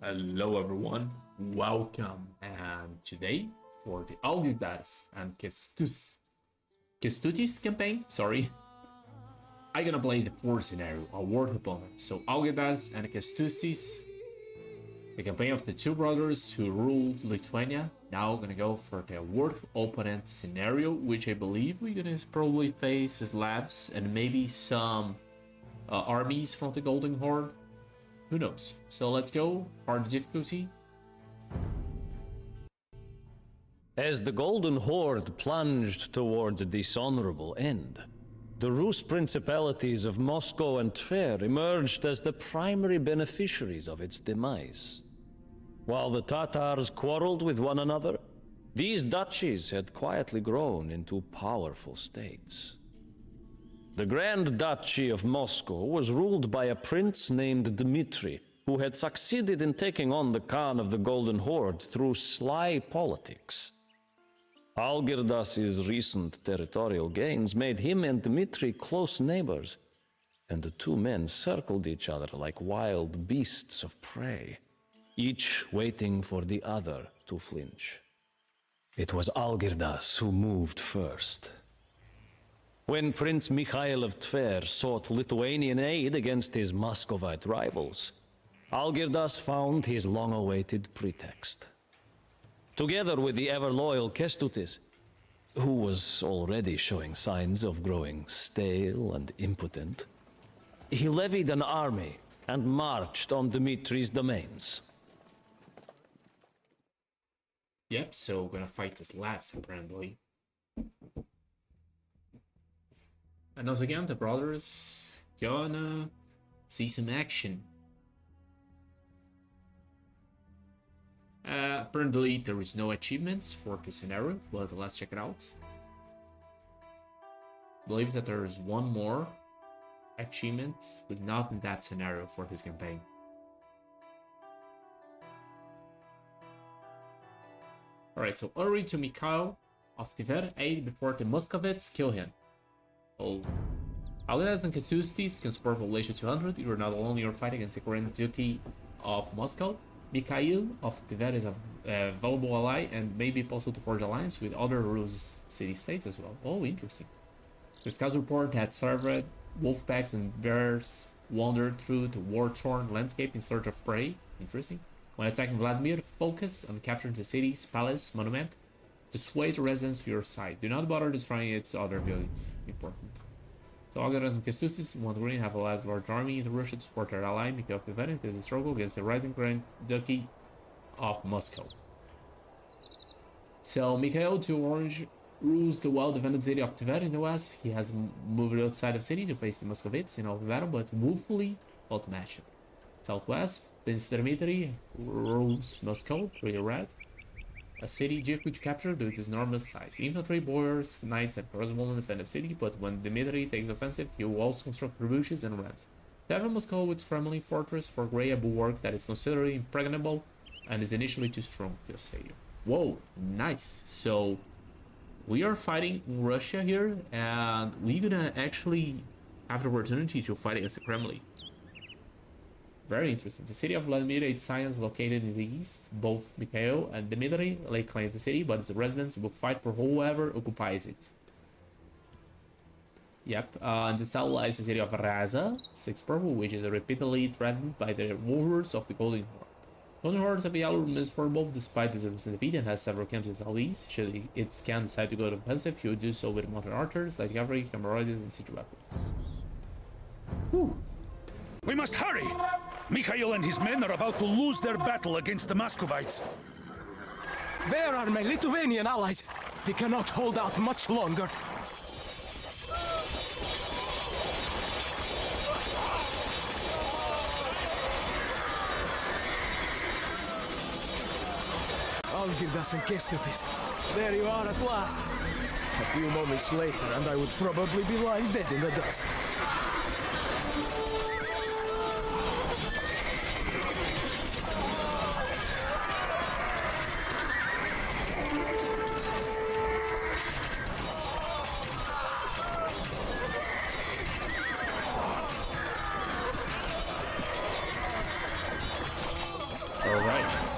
Hello everyone, welcome, and today for the Algirdas and Kestutis campaign, I'm gonna play the fourth scenario, a world opponent. So Algirdas and Kestutis, the campaign of the two brothers who ruled Lithuania, now gonna go for the world opponent scenario, which I believe we're gonna probably face Slavs and maybe some armies from the Golden Horde. Who knows? So let's go. Hard difficulty. As the Golden Horde plunged towards a dishonorable end, the Rus principalities of Moscow and Tver emerged as the primary beneficiaries of its demise. While the Tatars quarreled with one another, these duchies had quietly grown into powerful states. The Grand Duchy of Moscow was ruled by a prince named Dmitri, who had succeeded in taking on the Khan of the Golden Horde through sly politics. Algirdas' recent territorial gains made him and Dmitri close neighbors, and the two men circled each other like wild beasts of prey, each waiting for the other to flinch. It was Algirdas who moved first. When Prince Mikhail of Tver sought Lithuanian aid against his Muscovite rivals, Algirdas found his long-awaited pretext. Together with the ever-loyal Kestutis, who was already showing signs of growing stale and impotent, he levied an army and marched on Dmitri's domains. Yep, so we're gonna fight the Slavs apparently. And once again, the brothers gonna see some action. Apparently, there is no achievements for this scenario, but let's check it out. I believe that there is one more achievement, but not in that scenario for this campaign. Alright, so hurry to Mikhail of Tver, aid before the Muscovites kill him. Oh. Algirdas and Kestutis can support population 200. You're not alone in your fight against the Grand Duchy of Moscow. Mikhail of Tver is a valuable ally and may be possible to forge alliance with other Rus city-states as well. Oh, interesting. The scouts report that several wolf packs and bears wandered through the war-torn landscape in search of prey. Interesting. When attacking Vladimir, focus on capturing the city's palace monument to sway the residents to your side. Do not bother destroying its other buildings. Important. So Algirdas and Kestutis, one green, have allowed large army into Russia to support their ally Mikhail of Tver in the struggle against the rising Grand Duchy of Moscow. So Mikhail to Orange rules the well-defended city of Tver in the west. He has moved outside of city to face the Muscovites in open battle, but woefully outmatched. Southwest, Prince Dmitri rules Moscow, pretty red. A city difficult to capture due to its enormous size. Infantry, boyars, knights, and crossbowmen defend the city, but when Dmitri takes offensive, he will also construct rebushes and runs. Seven Moscow with family fortress for Grey, a bulwark that is considered impregnable and is initially too strong to assail. Whoa, nice. So we are fighting in Russia here, and we're gonna actually have the opportunity to fight against the Kremlin. Very interesting. The city of Vladimir its science located in the east. Both Mikhail and Dmitri lay claim to the city, but its residents will fight for whoever occupies it. Yep, and the south lies the city of Raza, 6 purple, which is repeatedly threatened by the warlords of the Golden Horde. Golden Hordes have yellow remains formidable despite its recent defeat and has several camps in the southeast. Should its can decide to go to offensive, he would do so with mounted archers, light cavalry, cameroides, and siege weapons. Whew. We must hurry! Mikhail and his men are about to lose their battle against the Muscovites. Where are my Lithuanian allies? They cannot hold out much longer. Algirdas and Kestutis, there you are at last. A few moments later and I would probably be lying dead in the dust.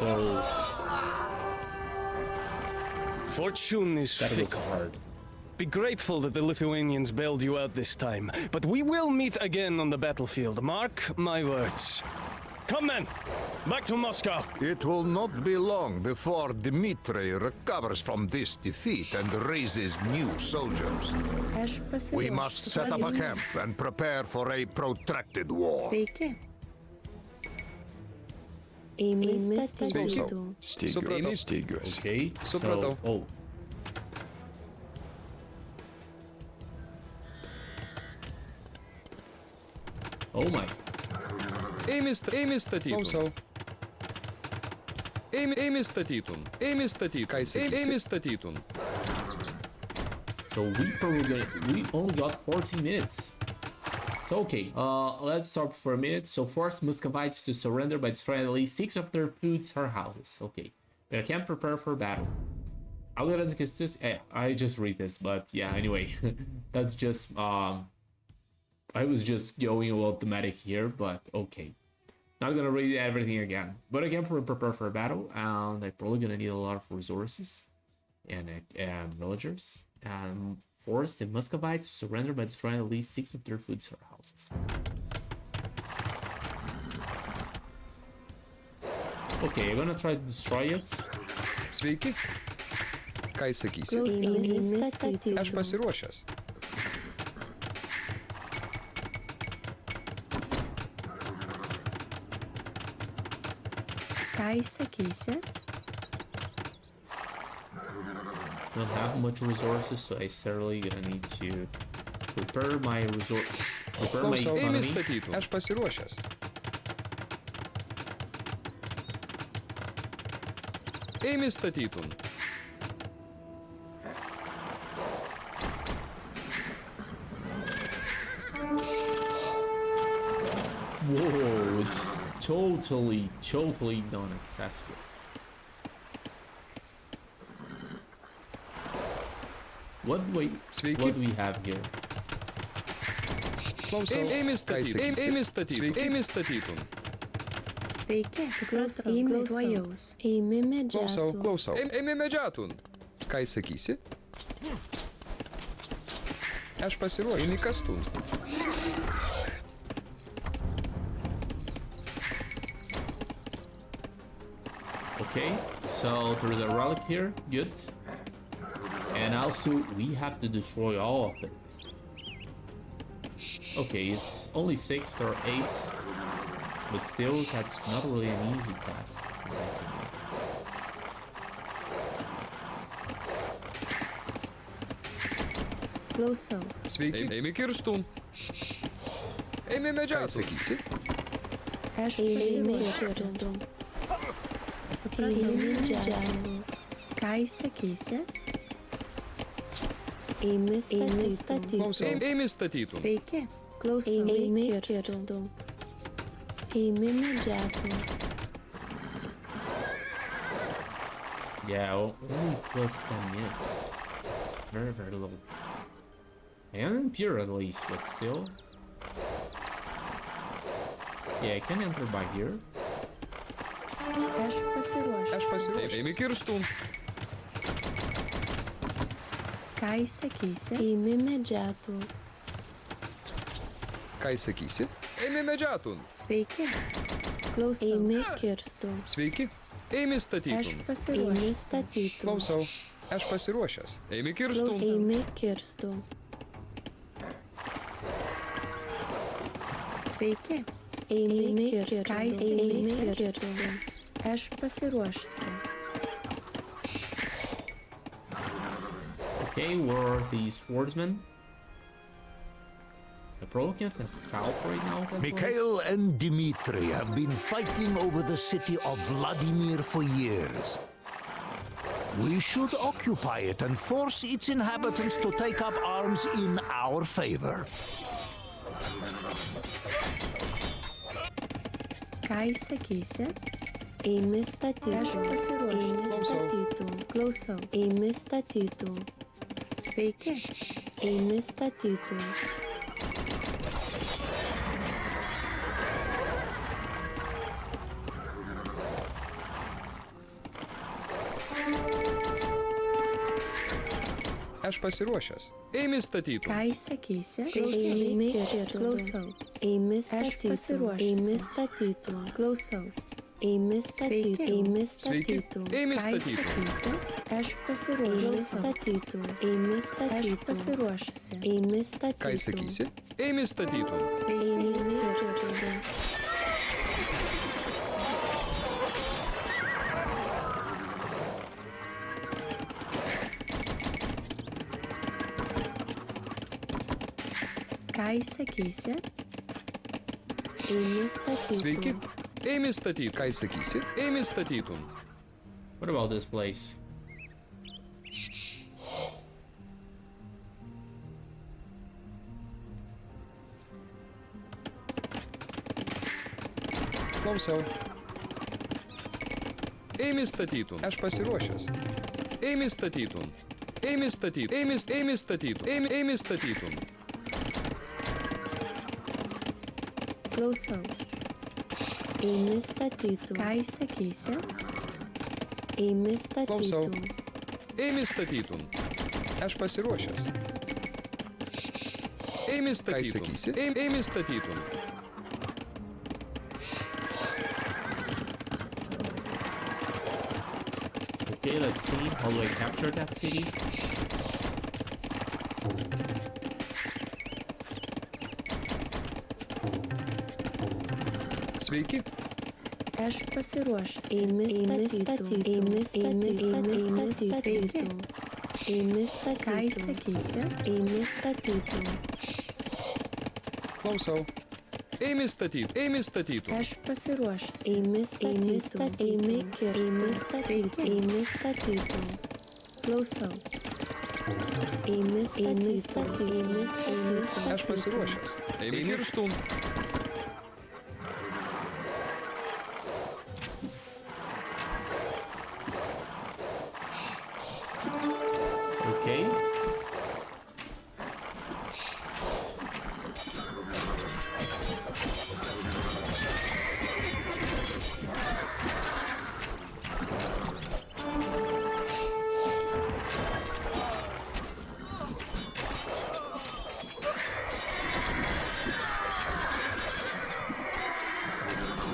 So Fortune is that was fickle. hard. Be grateful that the Lithuanians bailed you out this time, but we will meet again on the battlefield. Mark my words. Come then, back to Moscow. It will not be long before Dmitri recovers from this defeat and raises new soldiers. We must set up a camp and prepare for a protracted war. Sveiki. Ėmėsi statybų. Stygiuosi. Okay, Supratau. so... Oh. Oh my. Ėmė statytum. Klausau. Ėmė statytum. Ėmė statytum. So we only got 14 minutes. So okay, let's stop for a minute. So force Muscovites to surrender by destroying at least 6 of their foods or houses. Okay, they can prepare for battle. Algirdas and Kestutis. I just read this, but yeah. Anyway, that's just I was just going a little thematic here, but okay. Not gonna read everything again. But again, prepare for a battle, and I'm probably gonna need a lot of resources and villagers. And force the Muscovites to surrender by destroying at least 6 of their foods or houses. Okay, I'm gonna try to destroy it. Sveiki. Ką sakysi? Ėmėsi statybų. Aš pasiruošęs. Ką sakysi? Don't have much resources, so I certainly gonna need to prepare my Klausau. Ėmė economy. statytum. Aš pasiruošęs. Ėmė statytum. Whoa, it's totally non-accessible. What do we have here? Klausau. Ėmė statytum. Sveiki. Klausau. Tuojaus. Ėmė medžiatų. Klausau. Ėmė medžiatun. Ką sakysi? Aš pasiruošęs. Ėmė kastun. Okay, so there's a relic here. Good. And also, we have to destroy all of it. Okay, it's only 6 or 8. But still, that's not really an easy task. Klausau. Sveiki. Ėmė kirstun. Ėmė medžiatun. Ką sakysi? Aš pasiruošęs. Supratau. Medžiatų. Ką sakysi? Ėmė statybų. Klausau. Ėmė statytum. Sveiki. Klausau. Ėmė kirstų. Ėmė medžiatų. Yeah, only plus 10 minutes. It's very low. I am impure at least, but still. Yeah, I can enter by here. Aš pasiruošęs. Ėmė kirstun. Ką sakysi? Ėmė medžiatų. Ką sakysi? Ėmė medžiatun. Sveiki. Klausau. Ėmė kirstų. Sveiki. Ėmė Aš statytum. pasiruošęs. Ėmė statytų. Klausau. Aš pasiruošęs. Ėmė kirstun. Ėmė kirstų. Sveiki. Ėmė kirstų. Aš pasiruošusi. Okay, where are the swordsmen? I probably can have south right now. Mikhail and Dmitri have been fighting over the city of Vladimir for years. We should occupy it and force its inhabitants to take up arms in our favor. Ką sakysi? Ėmė statytų. Aš pasiruošęs. Ėmė statytų. Klausau. Ėmė statytų. Sveiki. Ėmė statytų. Aš pasiruošęs. Eimi statytum. Ką įsakysi? Eimi kirstų. Klausau. Eimi statytum. Aš pasiruošęs. Eimi statytum. Klausau. Eimi statytum. Eimi statytum. Eimi Ką statytum. įsakysi? Aš pasiruošęs. Eimi statytum. Eimi statytum. Aš pasiruošusi. Eimi statytum. Ką įsakysi? Eimi statytum. Eimi kirstų. Ką įsakysi? Eimi statytum. Sveiki. Eimi statytum. Ką įsakysi? Eimi statytum. What about this place? Klausau. Eimi statytum. Aš pasiruošęs. Eimi statytum. Eimi statytum. Eimi statytum. Eimi statytum. Klausau. Eimi statytum. Ką įsakysi? Eimi Klausau. statytum. Eimi statytum. Aš pasiruošęs. Eimi statytum. Eimi statytum. Okay, let's see. How do I capture that city? Sveiki. Aš pasiruošęs. Eimi statytum. Eimi statytum. Eimi statytum. Ką įsakysi? Eimi statytum. Klausau. Eimi statytum. Eimi statytum. Aš pasiruošęs. Eimi statytum. Eimi kirstų. Eimi statytum. Klausau. Eimi statytum. Eimi statytum. Aš pasiruošęs. Eimi kirstum. Okay.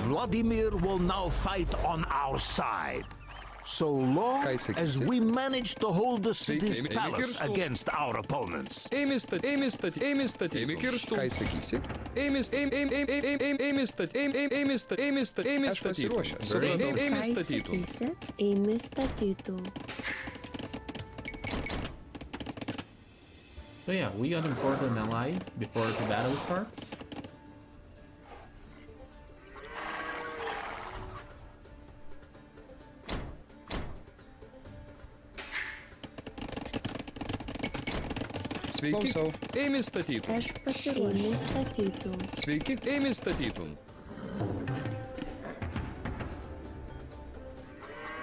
Vladimir will now fight on our side. So long Ką įsakysi? as we manage to hold the city's Eimi palace kirstų. against our opponents. Eimi statytum. Eimi kirstum. Ką įsakysi? Eimi statytum. Aš pasiruošęs. Eimi Ką statytum. įsakysi? Eimi statytum. So yeah, we got important ally before the battle starts. Sveiki. Klausau. Eimi statytum. Aš pasiruošęs. Eimi statytum. Sveiki. Eimi statytum.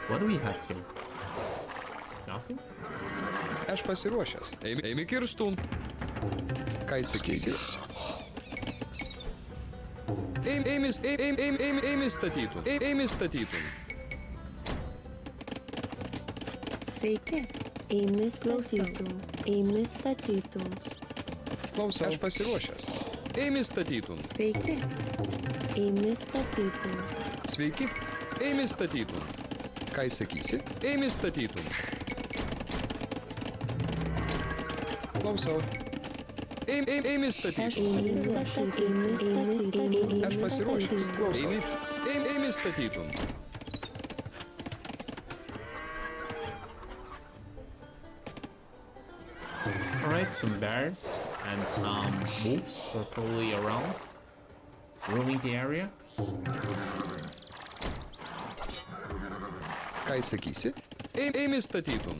What do we have here? Nothing? Aš pasiruošęs. Eimi kirstum. Ką įsakysi? Eimi statytum. Eimi statytum. Sveiki. Eimi statytum. Eimi statytum. Klausau. Aš pasiruošęs. Eimi statytum. Sveiki. Eimi statytum. Sveiki. Eimi statytum. Ką įsakysi? Eimi statytum. Klausau. Eimi statytum. Aš pasiruošęs. Klausau. Eimi statytum. Alright, some bears and some wolves were probably around, roaming the area. Ką įsakysi? Eimi statytum.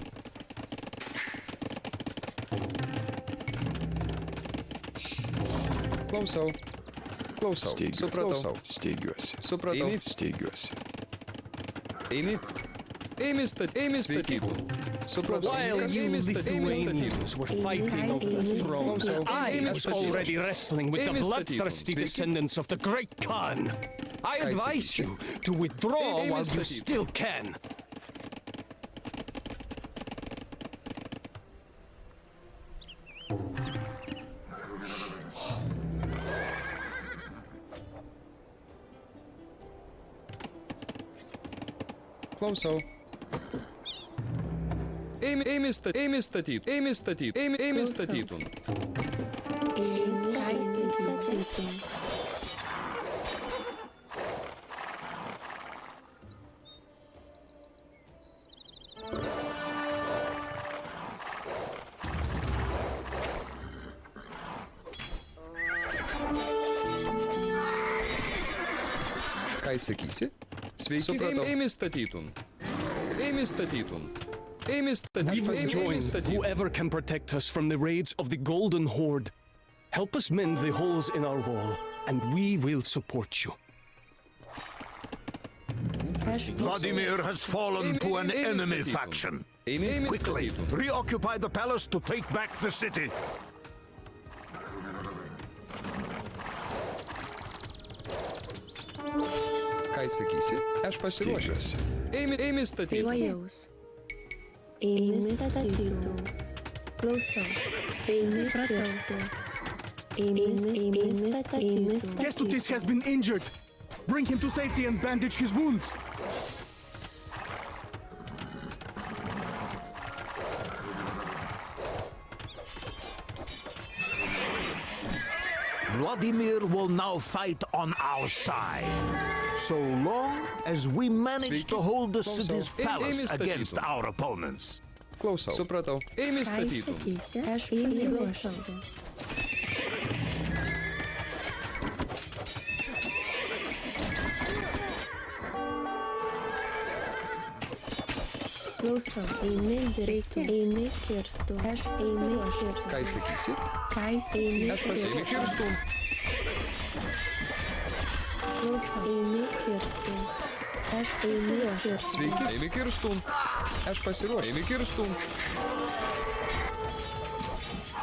Klausau. Supratau. Steigiuosi. Supratau. Steigiuosi. Eimi statytum. Supratau. While you Lithuanians were fighting over the throne, I was already wrestling with the bloodthirsty descendants of the great Khan. I advise you to withdraw while you still can. Klausau. Ėmė statyt. Ėmė statytum. Ką įsakysi? Sveiki, supratau. Ėmė statytum. We will join whoever can protect us from the raids of the Golden Horde. Help us mend the holes in our wall, and we will support you. Vladimir has fallen to an enemy faction. Quickly, reoccupy the palace to take back the city. Ką įsakysi? Aš pasiruošęs. Ėmė statytum. Spėjaus. Ėmė statytų. Klausau. Ėmė kirstų. Ėmė statytų. Kestutis has been injured. Bring him to safety and bandage his wounds. Vladimir will now fight on our side. So long as we manage to hold the city's palace against our opponents. Klausau. Supratau. Ėmė Ką statytum. įsakysi? Aš pasiruošusi. Klausau. Ėmė dirbtų. Ėmė kirstų. Aš pasiruošusi. Ką įsakysi? Ką įsakysi? Aš pasiruošęs. Klausau. Ėmė kirstų. Aš pasiruošusi. Sveiki, ėmė kirstum. Aš pasiruošęs. Ėmė kirstum.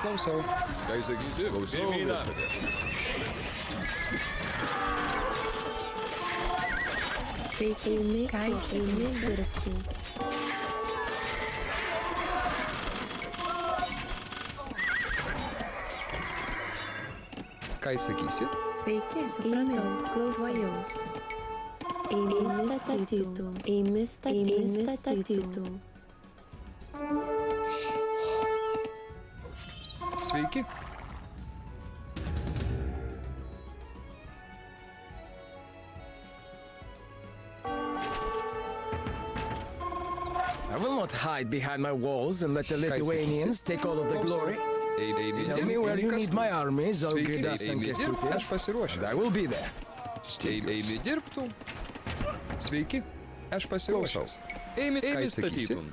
Klausau. Ką įsakysi? Klausau. Sveiki, ėmė ką įsakysi? Dirbtų. Ką įsakysi? Sveiki, supratau. Klausaus. Ėmė statytų. Ėmė statytų. Sveiki. I will not hide behind my walls and let the Lithuanians take all of the glory. Tell me where you need my armies, Algirdas and Aš Kestutis. pasiruošęs. I will be there. Ėmė dirbtų. Sveiki. Aš pasiruošęs. Ėmė statytum.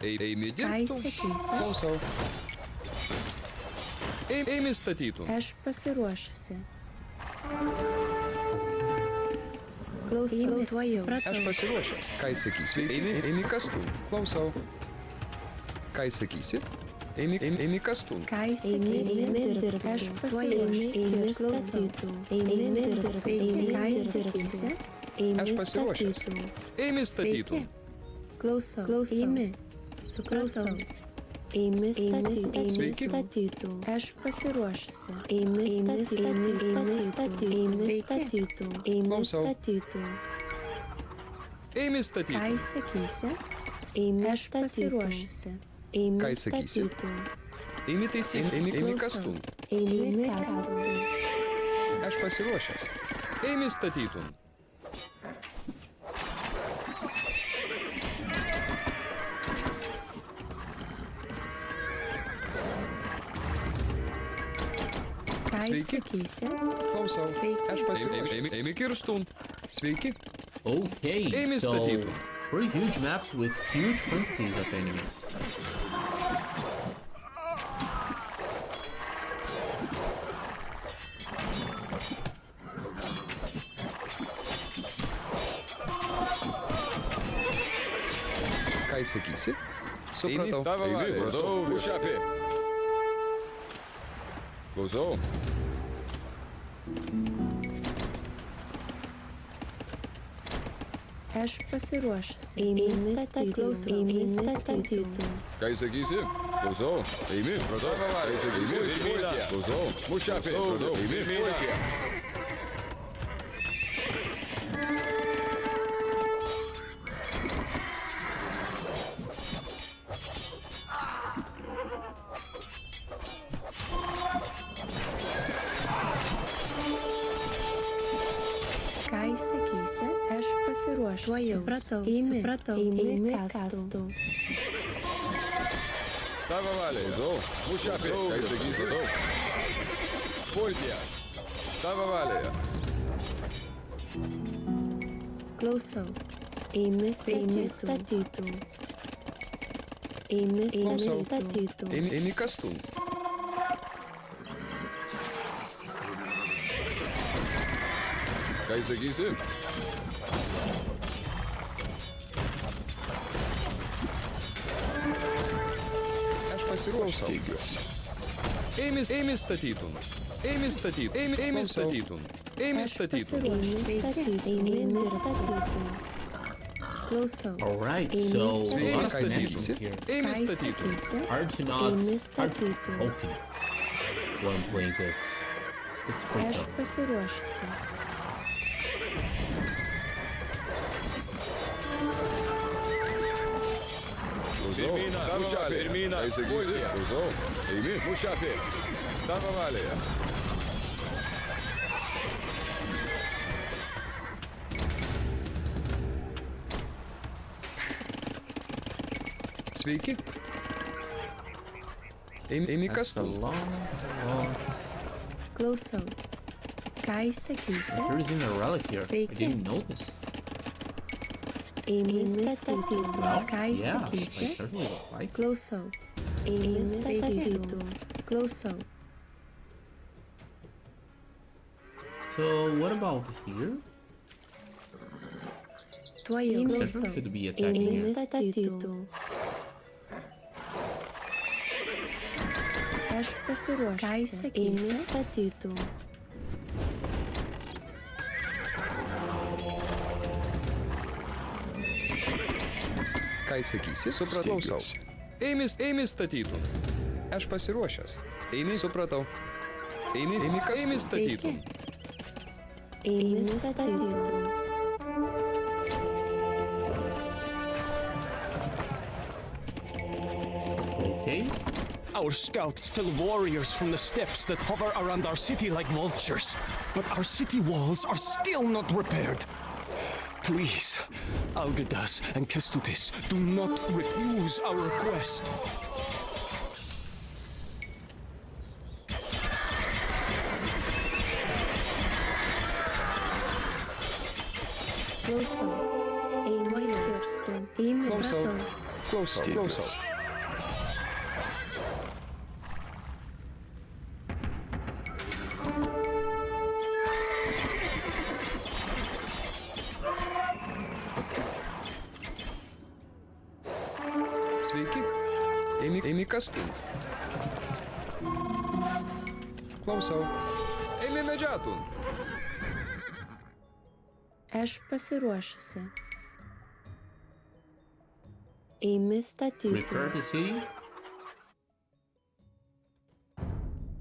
Ėmė Ką dirbtų. įsakysi? Klausau. Ėmė statytum. Aš pasiruošusi. Klausau. Aš pasiruošęs. Ką įsakysi? Ėmė kastum. Klausau. Ką įsakysi? Ėmė kastum. Ką įsakysi? Aš pasiruošusi. Ėmė statytų. Ėmė dirbtų. Ką įsakysi? Aš pasiruošęs. Ėmė statytum. Klausau. Ėmė. Supratau. Ėmė statytų. Aš pasiruošusi. Ėmė statytų. Ėmė statytų. Ėmė Ką statytum. įsakysi? Ėmė aš pasiruošusi. Ėmė Ką įsakysi? statytų. Ėmė taisyti. Ėmė kastum. Ėmė kastų. Aš pasiruošęs. Ėmė statytum. Ką Sveiki. įsakysi? Klausau. Sveiki. Aš pasiruošęs. Ėmė kirstum. Sveiki. Okay, Ėmė so statytų. pretty huge map with huge quantities of enemies. Ką įsakysi? Supratau. Klausau. Mušapė. Klausau. Aš pasiruošusi. Ėmė statytų. Ką įsakysi? Klausau. Eimi. Pradau. Ką įsakysi? Klausau. Mušapė. Pradau. Eimi. Supratau. Eimi kastu. Tava valia. Klausau. Mušapė. Ką sakysi? Pultie. Tava valia. Klausau. Eimi statytų. Eimi kastų. Ką sakysi? Aš pasiruošęs. Eimi statytum. Eimi statytum. Klausau. Alright, so a lot of statytum. connections here. Eimi statytum. Hard to open when playing this. It's pretty Aš tough. pasiruošusi. Klausau. Mušapė. Ką sakysi? Klausau. Eimi. Mušapė. Tava valia. Sveiki. Eimi That's a kastų. lot. Klausau. Ką sakysi? There isn't a relic here. I Sveiki. didn't notice. Eimi statytų. Well, Ką yeah, I sakysi? certainly would like. Klausau. Eimi statytų. Klausau. So what about here? Tuojau. Center Klausau. should be attacking Eimi here. statytų. Aš pasiruošusi. Ką sakysi? Eimi statytų. Ką sakysi? Supratau. Klausau. Eimi statytum. Aš pasiruošęs. Eimi. Supratau. Eimi kas? Eimi statytum. Eimi statytų. Okay. Our scouts tell warriors from the steppes that hover around our city like vultures. But our city walls are still not repaired. Please, Algirdas and Kestutis, do not refuse our request. Klausau. Eimi kastu. Eimi Klausau. pratau. Klausau. Sveiki. Eimi kastų. Klausau. Eimi medžiatų. Aš pasiruošusi. Eimi statytų. Repair the city.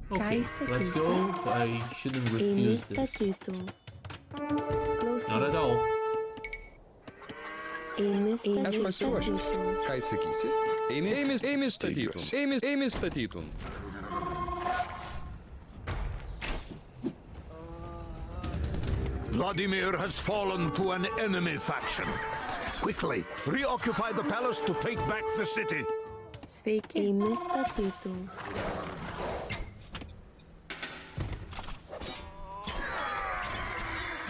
Ką Okay, let's sakysi? go. I shouldn't Eimi refuse this. statytų. Not Klausau. at all. Eimi Aš statytų. pasiruošęs. Ką sakysi? Eimi statytum. Eimi statytum. Vladimir has fallen to an enemy faction. Quickly, reoccupy the palace to take back the city. Sveiki. Eimi statytų.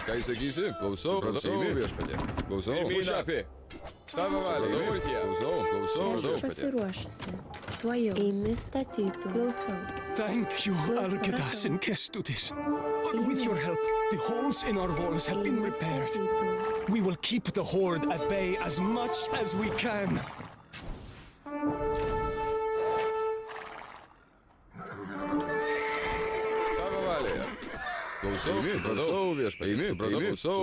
Ką sakysi? Klausau. Eimi viešpatė. Klausau. Mušapė. Tavo valia. Klausau. Aš pasiruošusi. Tuojau. Eimi statytų. Klausau. Thank you, Algirdas and Kestutis. With your help, the holes in our walls have been Eimi repaired. statytų. We will keep the horde at bay as much as we can. Tavo valia. Klausau viešpatė.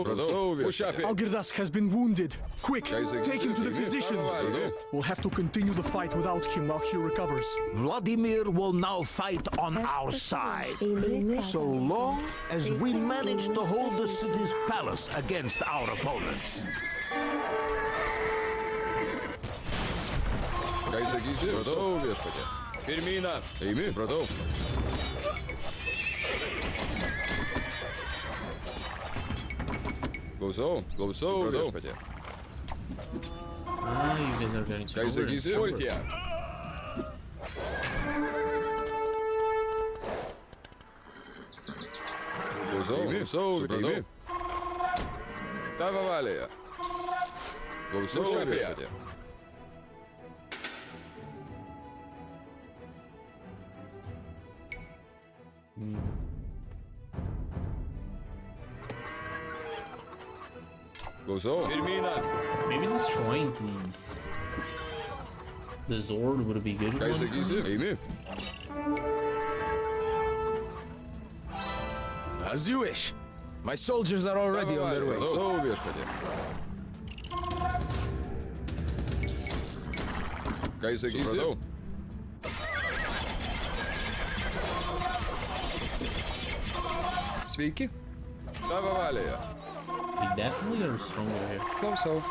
Klausau viešpatė. Algirdas has been wounded. Quick, Ką sakysi? take him to the Eimi. physicians. Tavo valia. We'll have to continue the fight without him while he recovers. Vladimir will now fight on our side. Eimi So kastu. long as we manage to hold the city's palace against our opponents. Ką sakysi? Klausau viešpatė. Pirmyną. Eimi. Supratau. Klausau viešpatė. are getting Ką jis stronger and sakysi? stronger. Pulti ją. Klausau, supratau. Tavo valioje. Klausau, viešpatie. Klausau. Pirmyną. Maybe destroying the Zord would be good. Ką jis sakysi? Eimi. As you wish. My soldiers are already Tavo on their valioje. way. Klausau, viešpatie. Ką jis sakysi? Supratau. Sveiki. Tavo valioje. We definitely are stronger here. Klausau.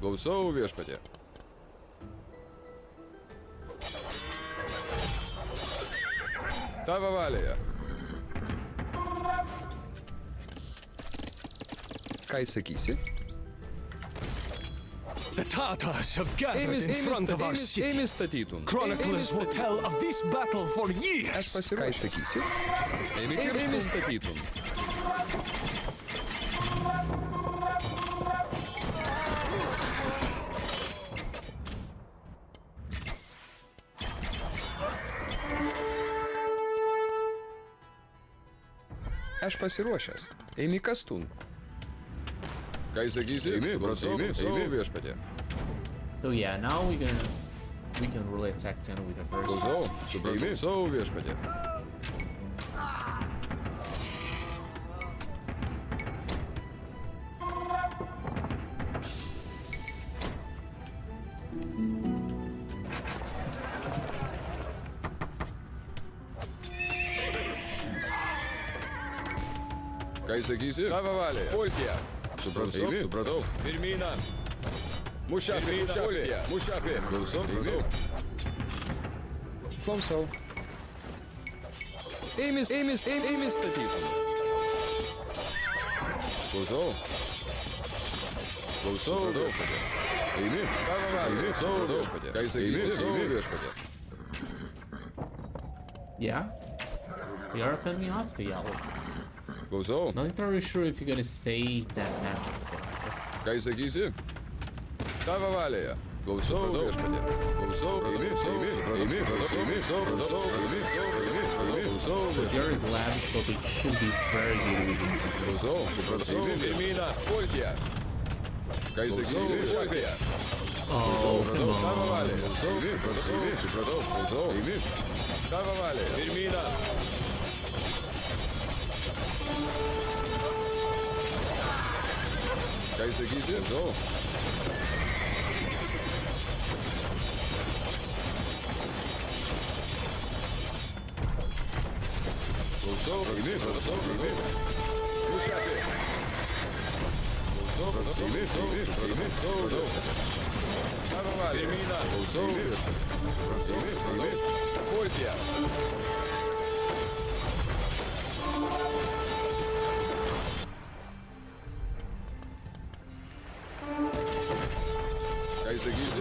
Klausau, viešpatie. Tavo valioje. Ką jis sakysi? The Tatars have gathered in front of our city. Ėmė statytum. Chroniclers will tell of this battle for Aš years. pasiruošiu. Ką jis sakysi? Ėmė statytum. Aš pasiruošęs. Eimi kastun. Ką jis sakysi? Eimi, viešpatie. So yeah, now we can really attack 10 with the first. Supratau, viešpatie. Ką jis sakysi? Tavo valioje. Pulti ją. Supratau. Pirmyną. Mušapė. Klausau. Ėmė statytum. Klausau, viešpatie. Eimi. Tavo valioje. Viešpatie. Ką jis sakysi? Viešpatie. Yeah, we are fending off the yellow. Klausau. Not entirely sure if you're gonna stay that massive. Ką jis sakysi? Tavo valioje. Klausau, viešpatie. Klausau, Jerry's lab, so they should be very good with it. Supratau. Pirmyną. Pulti ją. Ką jis sakysi? Mušapė. Oh, come Tavo on. valioje. Supratau. Tavo valioje. Pirmyną. Ką jis sakysi? Klausau. Mušapė. Tavo valioje. Pirmyną. Klausau. Pulti ją. Ką jis sakysi?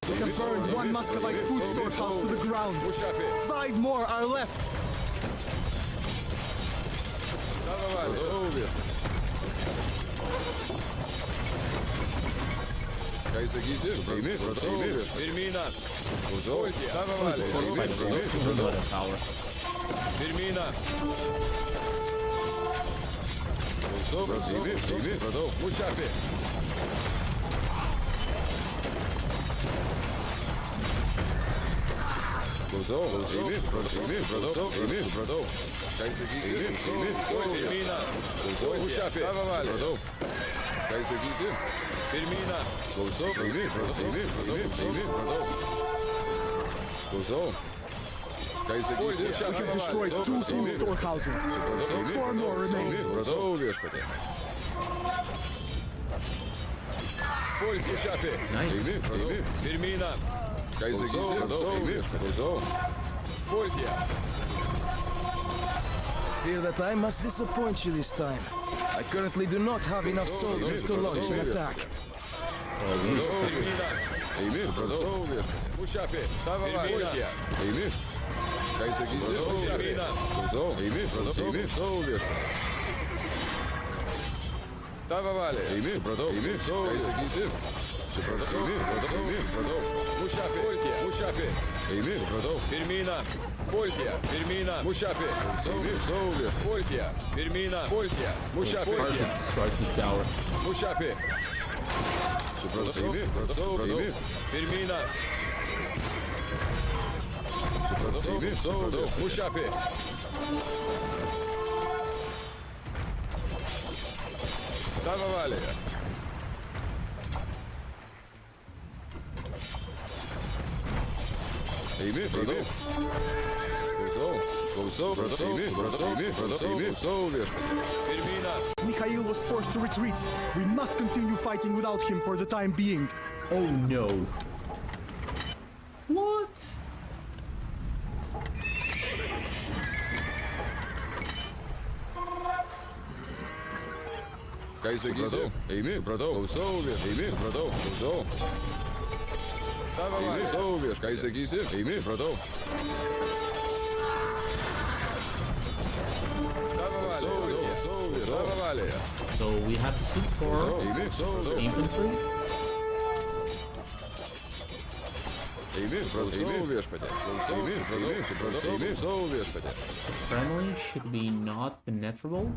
We have burned one Muscovite food storehouse to the ground. Mušapė. 5 more are left. Tavo valioje. Ką jis sakysi? Pirmyną. Klausau. Tavo valioje. Another tower. Pirmyną. Klausau. Supratau. Mušapė. Klausau. Supratau. Ką jis sakysi? Pirmyną. Klausau. Mušapė. Tavo valioje. Ką jis sakysi? Pirmyną. Klausau. Klausau. Ką jis sakysi? We have destroyed 2 food storehouses. 4 more remain. Supratau, viešpatie. Pulti mušapė. Nice. Pirmyną. Ką jis sakysi? Klausau. Pulti ją. Fear that I must disappoint you this time. I currently do not have enough soldiers to launch an attack. Pirmina. Eimi, supratau, viešpatie. Mušapė. Tavo valia. Eimi. Ką jis sakysi? Pirmina. Klausau. Eimi, supratau. Eimi, savo viešpatie. Tavo valia. Eimi, supratau. Eimi, savo. Ką jis sakysi? Supratau. Eimi, supratau. Eimi, supratau. Mušapė. Pultė. Mušapė. Eimi, supratau. Pirmina. Pultė. Pirmina. Mušapė. Eimi, savo viešpatie. Pultė. Pirmina. Pultė. Mušapė. Strike this tower. Mušapė. Supratau, supratau. Pirmina. Supratau. Mušapė. Tavo valioje. Eimi, supratau. Klausau, klausau, viešpatie. Pirmina. Mikhail was forced to retreat. We must continue fighting without him for the time being. Oh no. What? Ką jis sakysi? Eimi, supratau. Klausau, viešpatie. Eimi, supratau. Klausau. Tavo valioje. Klausau, viešpatie. Ką jis sakysi? Eimi, supratau. So we have support, infantry. Friendly should be not penetrable.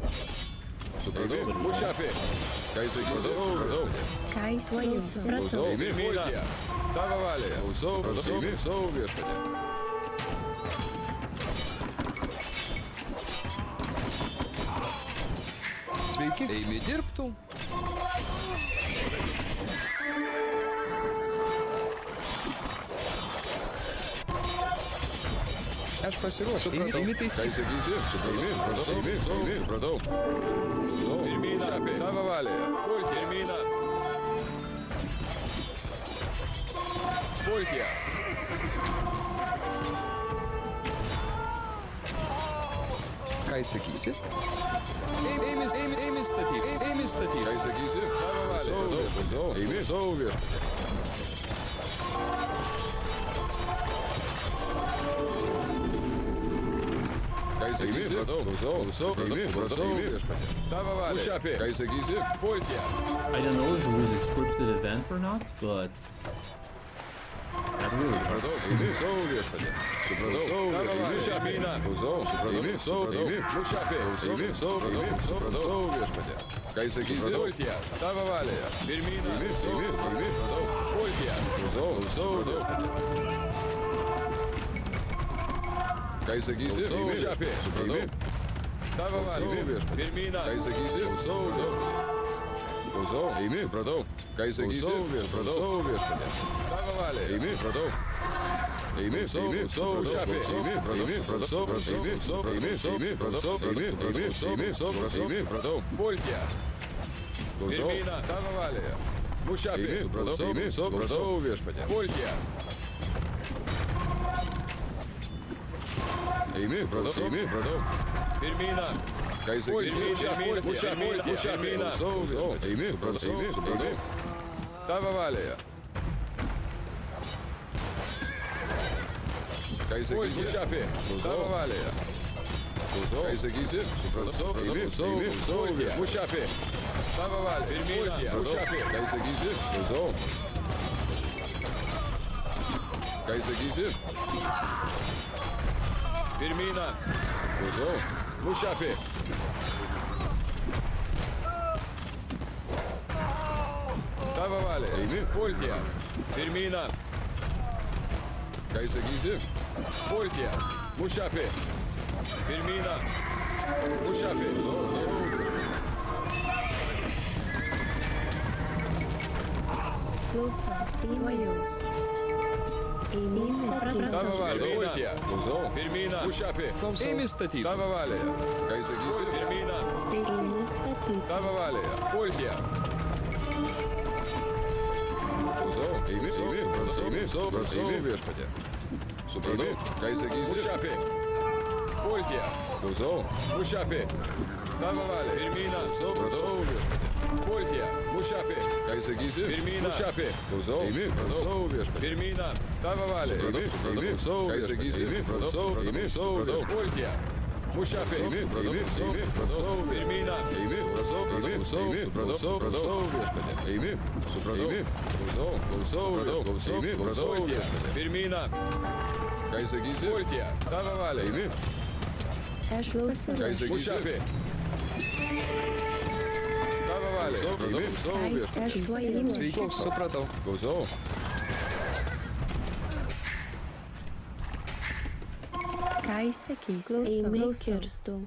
Sveiki. Eimi dirbtų. Aš pasiruošiu. Eimi taisyti. Ką jis sakysi? Supratau. Pirmina. Tavo valioje. Pirmina. Pultė. Ką jis sakysi? Eimi statyti. Ką jis sakysi? Tavo valioje. Eimi, savo viešpatie. Ką jis sakysi? Klausau. Eimi, viešpatie. Tavo valioje. Mušapė. Ką jis sakysi? Pultė. I don't know if it was a scripted event or not, but that really hurts. Eimi, savo viešpatie. Supratau. Mušapė. Eimi, savo viešpatie. Ką jis sakysi? Pultė. Tavo valioje. Pirmina. Eimi, Pultė. Klausau viešpatie. Ką jis sakysi? Mušapė. Supratau. Tavo valioje. Pirmina. Ką jis sakysi? Klausau. Eimi, supratau. Ką jis sakysi? Supratau viešpatie. Tavo valioje. Eimi, supratau. Eimi, mušapė. Eimi, supratau. Pultė. Pirmina. Tavo valioje. Mušapė. Supratau viešpatie. Pultė. Eimi, supratau. Pirmina. Ką jis sakysi? Mušapė. Eimi, supratau. Tavo valioje. Ką jis sakysi? Mušapė. Tavo valioje. Ką jis sakysi? Supratau. Eimi, mušapė. Tavo valioje. Pirmina. Mušapė. Ką jis sakysi? Klausau. Ką jis sakysi? Pirmina. Klausau. Mušapė. Tavo valioje. Eimi. Pultė. Pirmina. Ką jis sakysi? Pultė. Mušapė. Pirmina. Mušapė. Klausau, tuojaus. Eimi statyti. Tavo valioje. Pultė. Klausau. Pirmina. Mušapė. Eimi statyti. Tavo valioje. Ką jis sakysi? Pirmina. Eimi statyti. Tavo valioje. Pultė. Klausau. Eimi, viešpatie. Supratau. Ką jis sakysi? Mušapė. Pultė. Klausau. Mušapė. Tavo valioje. Pirmina. Supratau viešpatie. Pulti. Mušapi. Ką jis sakysi? Pirmyną. Mušapi. Klausau. Eimi. Klausau viešpatė. Pirmyną. Tavo valia. Eimi. Klausau. Ką jis sakysi? Klausau. Eimi. Klausau. Pulti. Mušapi. Eimi. Eimi. Klausau. Pirmyną. Eimi. Klausau. Eimi. Klausau. Klausau viešpatė. Eimi. Supratau. Eimi. Klausau. Klausau. Eimi. Klausau viešpatė. Pirmyną. Ką jis sakysi? Pulti. Tavo valia. Eimi. Aš klausau. Ką jis sakysi? Mušapi. Tavo valia. Klausau viešpatė. Aš tuo įimu. Sveiki, supratau. Klausau. Ką jis sakys? Eimi kirstau.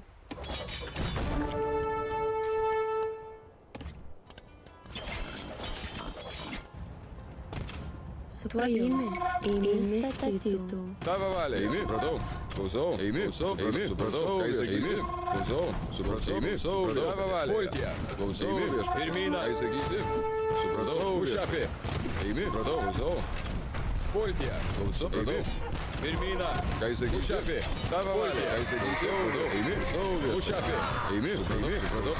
Su tuo jums. Eimi statytų. Tavo valia. Eimi. Supratau. Klausau. Eimi. Eimi. Supratau. Ką jis sakysi? Klausau. Supratau. Eimi. Supratau. Tavo valia. Pulti. Klausau. Pirmyną. Ką jis sakysi? Supratau. Mušapi. Eimi. Supratau. Klausau. Pulti. Klausau. Eimi. Pirmyną. Ką jis sakysi? Mušapi. Tavo valia. Ką jis sakysi? Eimi. Mušapi. Eimi. Supratau.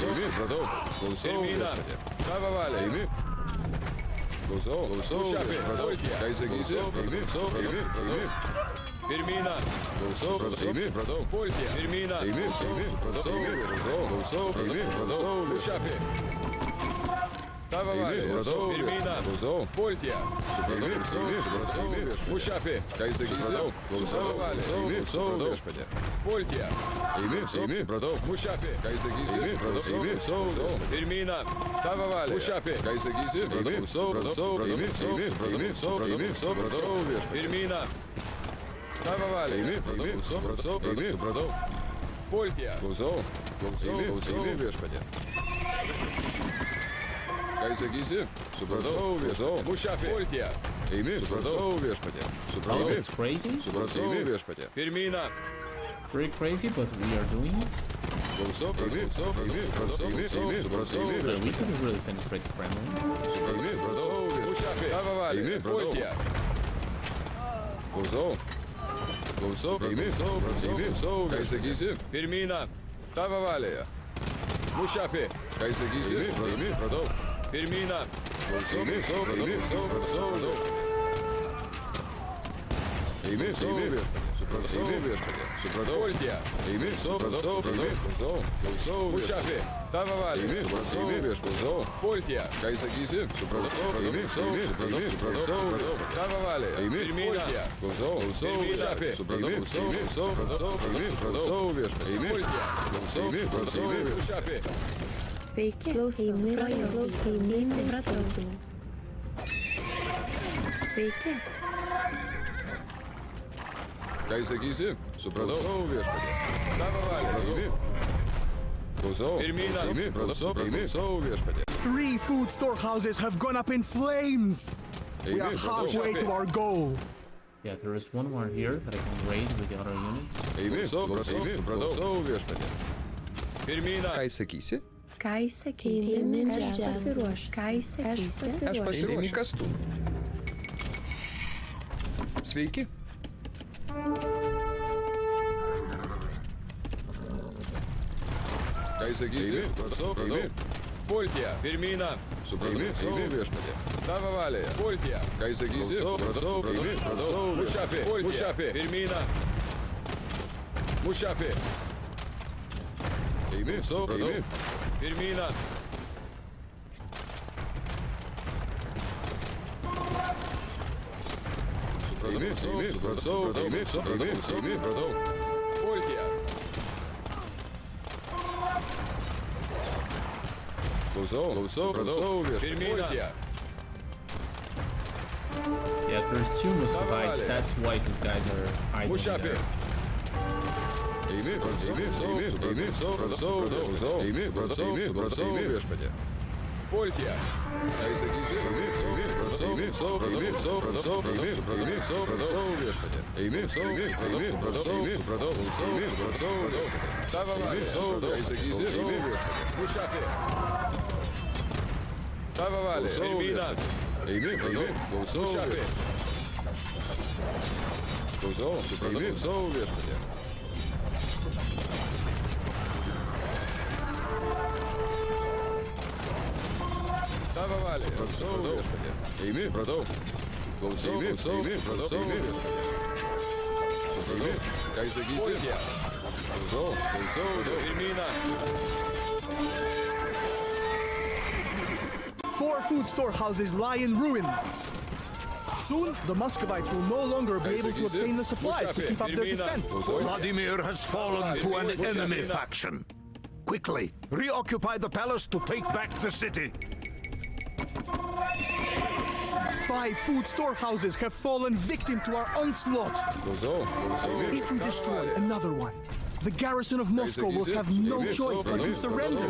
Eimi. Supratau. Klausau. Pirmyną. Tavo valia. Eimi. Klausau. Mušapi. Ką jis sakysi? Eimi. Eimi. Pirmyną. Klausau. Eimi. Supratau. Pulti. Pirmyną. Eimi. Supratau. Klausau. Eimi. Supratau. Mušapi. Tavo valia. Supratau. Pirmyną. Klausau. Pulti. Eimi. Supratau. Mušapi. Ką jis sakysi? Klausau. Eimi. Supratau. Viešpatie. Pulti. Eimi. Supratau. Mušapi. Ką jis sakysi? Supratau. Eimi. Supratau. Pirmyną. Tavo valia. Mušapi. Ką jis sakysi? Eimi. Supratau. Eimi. Supratau. Viešpatie. Pirmyną. Tavo valia. Eimi. Supratau. Eimi. Supratau. Pulti. Klausau. Klausau. Viešpatie. Ką jis sakysi? Supratau. Klausau. Mušapi. Pulti. Eimi. Supratau. Viešpatie. Supratau. Oh, it's crazy. Supratau. Viešpatie. Pirmyną. Pretty crazy, but we are doing it. Klausau. Eimi. Supratau. Eimi. Supratau. But we Viešpatie. can really penetrate friendly. Eimi. Supratau. Mušapi. Tavo valia. Eimi. Pulti. Klausau. Klausau. Eimi. Supratau. Ką jis sakysi? Pirmyną. Tavo valia. Mušapi. Ką jis sakysi? Eimi. Supratau. Pirmyną. Klausau. Eimi. Supratau. Eimi. Supratau. Viešpatie. Supratau. Pulti. Eimi. Supratau. Klausau. Mušapi. Tavo valia. Eimi. Klausau. Pulti. Ką jis sakysi? Supratau. Eimi. Supratau. Tavo valia. Eimi. Pirmyną. Klausau. Mušapi. Supratau. Klausau. Viešpatie. Eimi. Klausau. Mušapi. Sveiki. Klausau. Supratau. Sveiki. Ką jis sakysi? Supratau. Viešpatie. Tavo valia. Eimi. Klausau. Pirmyną. Eimi. Klausau. Viešpatie. 3 food storehouses have gone up in flames. We are halfway to our goal. Yeah, there is one more here that I can raid with the other units. Eimi. Supratau. Viešpatie. Pirmyną. Ką jis sakysi? Ką jis sakys? Aš pasiruošęs. Ką jis sakys? Aš pasiruošęs. Kastum. Sveiki. Ką jis sakysi? Supratau. Pulti. Pirmyną. Supratau. Viešpatie. Tavo valia. Pulti. Ką jis sakysi? Supratau. Mušapi. Mušapi. Pirmyną. Mušapi. Eimi. Supratau. Pirmyną. Supratau. Supratau. Pulti. Klausau. Supratau. Pirmyną. Yeah, there's 2 Muscovites. That's why these guys are hiding Mušapi. there. Eimi. Supratau. Viešpatie. Pulti. Ką jis sakysi? Eimi. Supratau. Viešpatie. Eimi. Supratau. Tavo valia. Ką jis sakysi? Mušapi. Tavo valia. Pirmyną. Eimi. Klausau. Mušapi. Klausau. Supratau. Viešpatie. Tava valė. Klausau, viešpatie. Eimi, supratau. Klausau, eimi, supratau. Supratau. Ką įsakysi? Pultie. Klausau, pirmyną. 4 food storehouses lie in ruins. Soon, the Muscovites will no longer be able to obtain the supplies to keep up their defense. Vladimir has fallen to an enemy faction. Quickly, reoccupy the palace to take back the city. 5 food storehouses have fallen victim to our onslaught. If we destroy another one, the garrison of Moscow will have no choice but to surrender.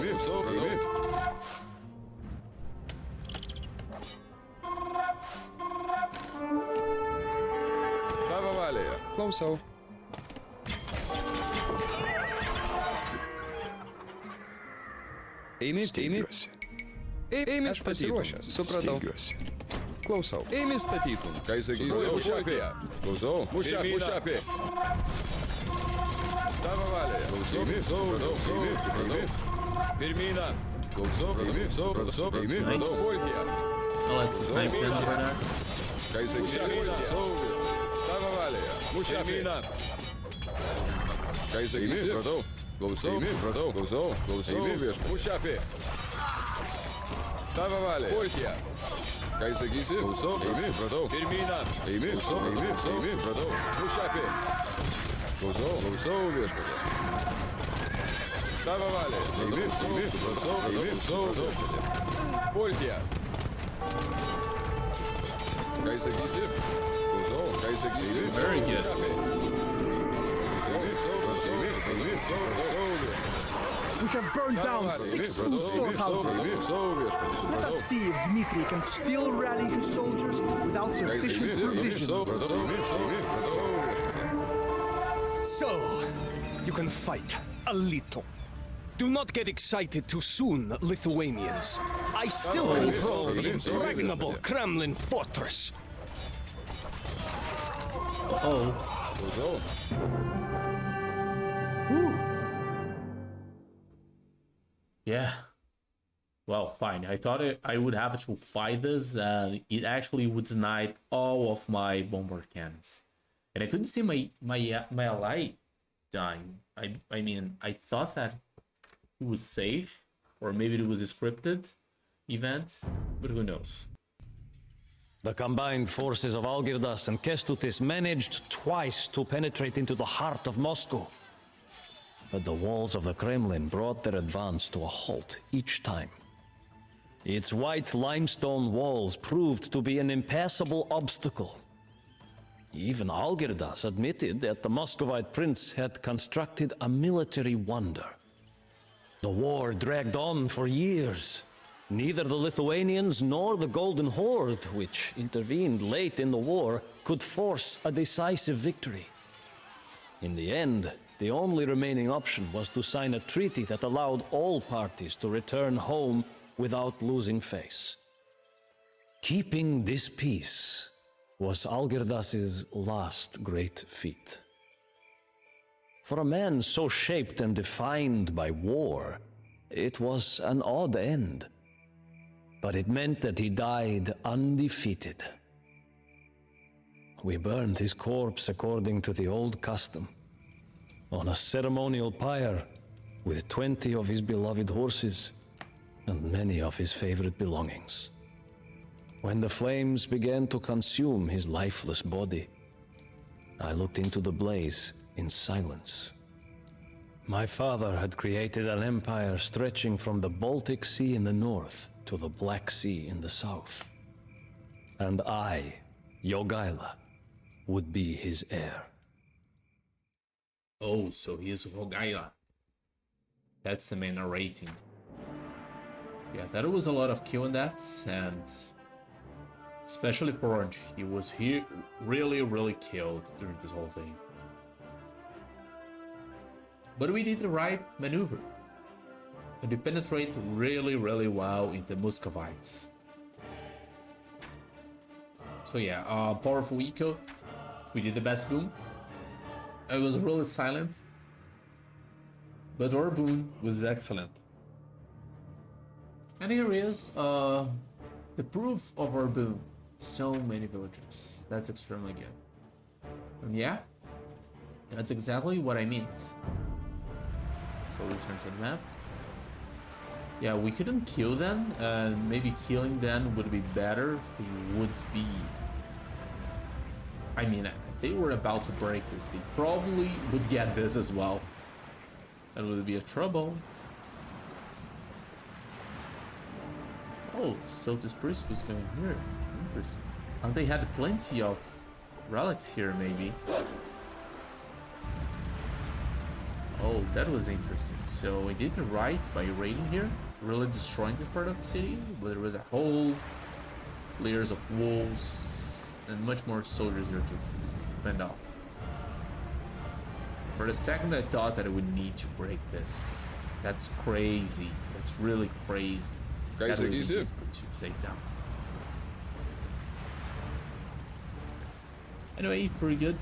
Tava valė. Klausau. Eimi, aš pasiruošęs. Supratau. Klausau. Eimi statytum. Ką įsakysi? Mušapė. Klausau. Mušapė. Tavo valė. Klausau. Supratau. Pirmyną. Klausau. Supratau. Pultie. Oh, that's his knife gun over there. Ką įsakysi? Tavo valė. Mušapė. Ką įsakysi? Supratau. Klausau. Vieš. Mušapė. Tavo valė. Pultie. Ką įsakysi? Klausau. Supratau. Pirmyną. Supratau. Mušapė. Klausau, viešpatie. Tavo valė. Supratau. Viešpatie. Pultie. Ką įsakysi? Klausau. Ką įsakysi? Very good. We have burned down 6 food storehouses. Let us see if Dmitri can still rally his soldiers without sufficient provisions. So, you can fight a little. Do not get excited too soon, Lithuanians. I still control the impregnable Kremlin fortress. Yeah. Well, fine. I thought I would have to fight this, and it actually would snipe all of my bomber cannons, and I couldn't see my ally dying. I mean, I thought that it was safe, or maybe it was a scripted event, but who knows? The combined forces of Algirdas and Kestutis managed twice to penetrate into the heart of Moscow. But the walls of the Kremlin brought their advance to a halt each time. Its white limestone walls proved to be an impassable obstacle. Even Algirdas admitted that the Muscovite prince had constructed a military wonder. The war dragged on for years. Neither the Lithuanians nor the Golden Horde, which intervened late in the war, could force a decisive victory. In the end, the only remaining option was to sign a treaty that allowed all parties to return home without losing face. Keeping this peace was Algirdas's last great feat. For a man so shaped and defined by war, it was an odd end. But it meant that he died undefeated. We burned his corpse according to the old custom, on a ceremonial pyre with 20 of his beloved horses and many of his favorite belongings. When the flames began to consume his lifeless body, I looked into the blaze in silence. My father had created an empire stretching from the Baltic Sea in the north to the Black Sea in the south. And I, Jogaila, would be his heir. Oh, so he is Jogaila. That's the main narrating. Yeah, there was a lot of kill and deaths, and especially for Orange, he was here really killed during this whole thing. But we did the right maneuver, and we penetrate really well into Muscovites. So yeah, powerful eco. We did the best boom. I was really silent, but our boom was excellent. And here is The proof of our boom. So many villagers. That's extremely good. And yeah, that's exactly what I meant. So return to the map. Yeah, we couldn't kill them. Maybe killing them would be better if they would be... I mean, if they were about to break this, they probably would get this as well. That would be a trouble. Oh, so this priest was going here. Interesting. And they had plenty of relics here, maybe. Oh, that was interesting. So we did the right by raiding here, really destroying this part of the city, but there was a whole layers of walls and much more soldiers here to fend off. For a second I thought that I would need to break this. That's crazy. That's really crazy. That would be difficult to take down. Anyway, pretty good.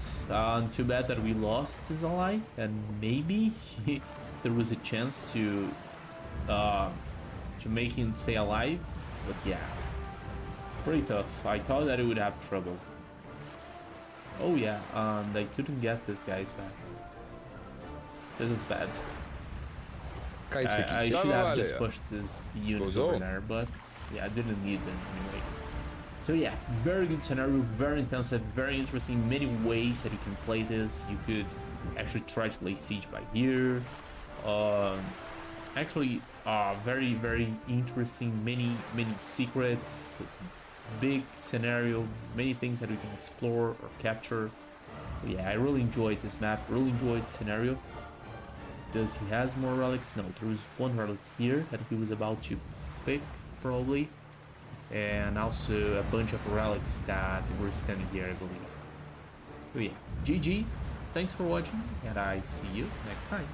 Too bad that we lost his ally, and maybe there was a chance to make him stay alive, but yeah, pretty tough. I thought that it would have trouble. Oh yeah, they couldn't get this guy's back. This is bad. I should have just pushed this unit over there, but yeah, I didn't need them anyway. So yeah, very good scenario, very intensive, very interesting. Many ways that you can play this. You could actually try to lay siege by here. Actually, very, very interesting. Many secrets, big scenario, many things that we can explore or capture. So yeah, I really enjoyed this map. Really enjoyed the scenario. Does he has more relics? No, there was one relic here that he was about to pick, probably. And also a bunch of relics that were standing here, I believe. So yeah, GG, thanks for watching, and I see you next time.